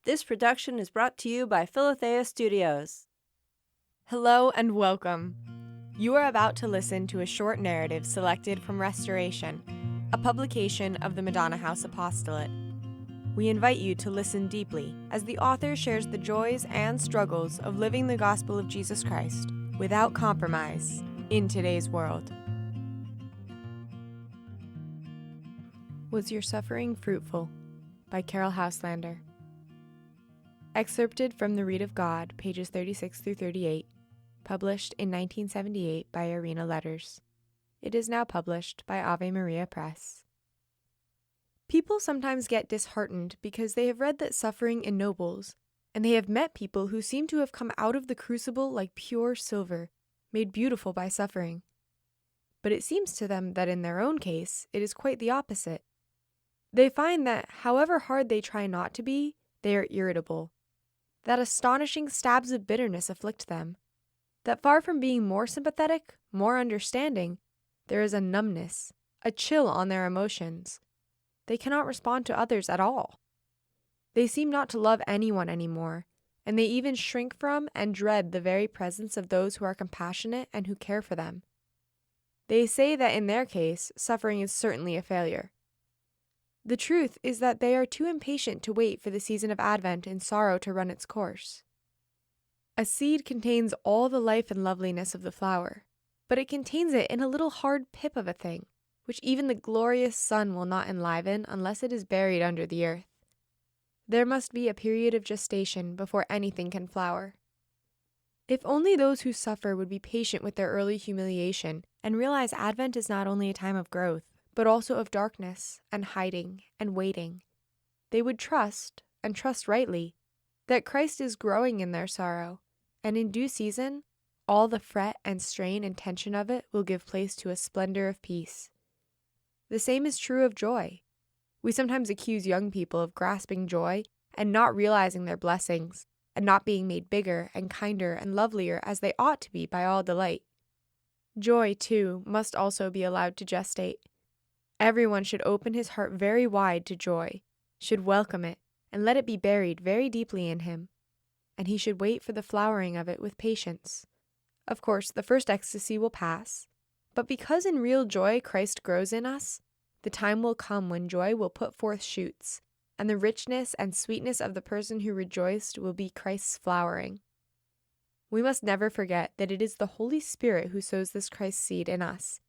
This production is brought to you by Philothea Studios. Hello and welcome. You are about to listen to a short narrative selected from Restoration, a publication of the Madonna House Apostolate. We invite you to listen deeply as the author shares the joys and struggles of living the gospel of Jesus Christ without compromise in today's world. Was Your Suffering Fruitful? By Caryll Houselander. Excerpted from the Read of God, pages 36 through 38, published in 1978 by Lettres. It is now published by Ave Maria Press. People sometimes get disheartened because they have read that suffering ennobles, and they have met people who seem to have come out of the crucible like pure silver, made beautiful by suffering. But it seems to them that in their own case, it is quite the opposite. They find that however hard they try not to be, they are irritable. That astonishing stabs of bitterness afflict them. That far from being more sympathetic, more understanding, there is a numbness, a chill on their emotions. They cannot respond to others at all. They seem not to love anyone anymore, and they even shrink from and dread the very presence of those who are compassionate and who care for them. They say that in their case, suffering is certainly a failure. The truth is that they are too impatient to wait for the season of Advent and sorrow to run its course. A seed contains all the life and loveliness of the flower, but it contains it in a little hard pip of a thing, which even the glorious sun will not enliven unless it is buried under the earth. There must be a period of gestation before anything can flower. If only those who suffer would be patient with their early humiliation and realize Advent is not only a time of growth, but also of darkness and hiding and waiting, they would trust, and trust rightly, that Christ is growing in their sorrow, and in due season, all the fret and strain and tension of it will give place to a splendor of peace. The same is true of joy. We sometimes accuse young people of grasping joy and not realizing their blessings, and not being made bigger and kinder and lovelier as they ought to be by all delight. Joy, too, must also be allowed to gestate. Everyone should open his heart very wide to joy, should welcome it, and let it be buried very deeply in him, and he should wait for the flowering of it with patience. Of course, the first ecstasy will pass, but because in real joy Christ grows in us, the time will come when joy will put forth shoots, and the richness and sweetness of the person who rejoiced will be Christ's flowering. We must never forget that it is the Holy Spirit who sows this Christ seed in us,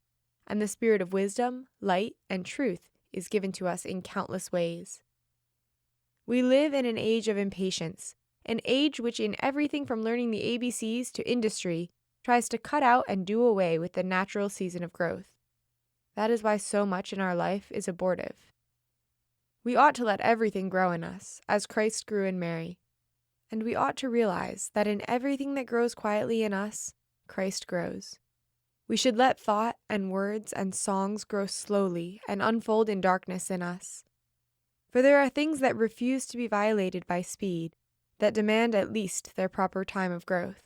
and the spirit of wisdom, light, and truth is given to us in countless ways. We live in an age of impatience, an age which in everything from learning the ABCs to industry tries to cut out and do away with the natural season of growth. That is why so much in our life is abortive. We ought to let everything grow in us, as Christ grew in Mary, and we ought to realize that in everything that grows quietly in us, Christ grows. We should let thought and words and songs grow slowly and unfold in darkness in us. For there are things that refuse to be violated by speed, that demand at least their proper time of growth.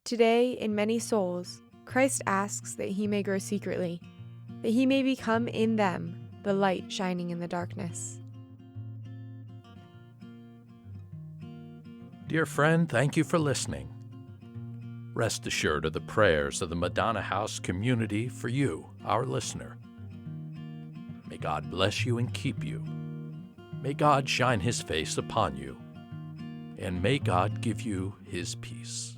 Today, in many souls, Christ asks that he may grow secretly, that he may become in them the light shining in the darkness. Dear friend, thank you for listening. Rest assured of the prayers of the Madonna House community for you, our listener. May God bless you and keep you. May God shine his face upon you. And may God give you his peace.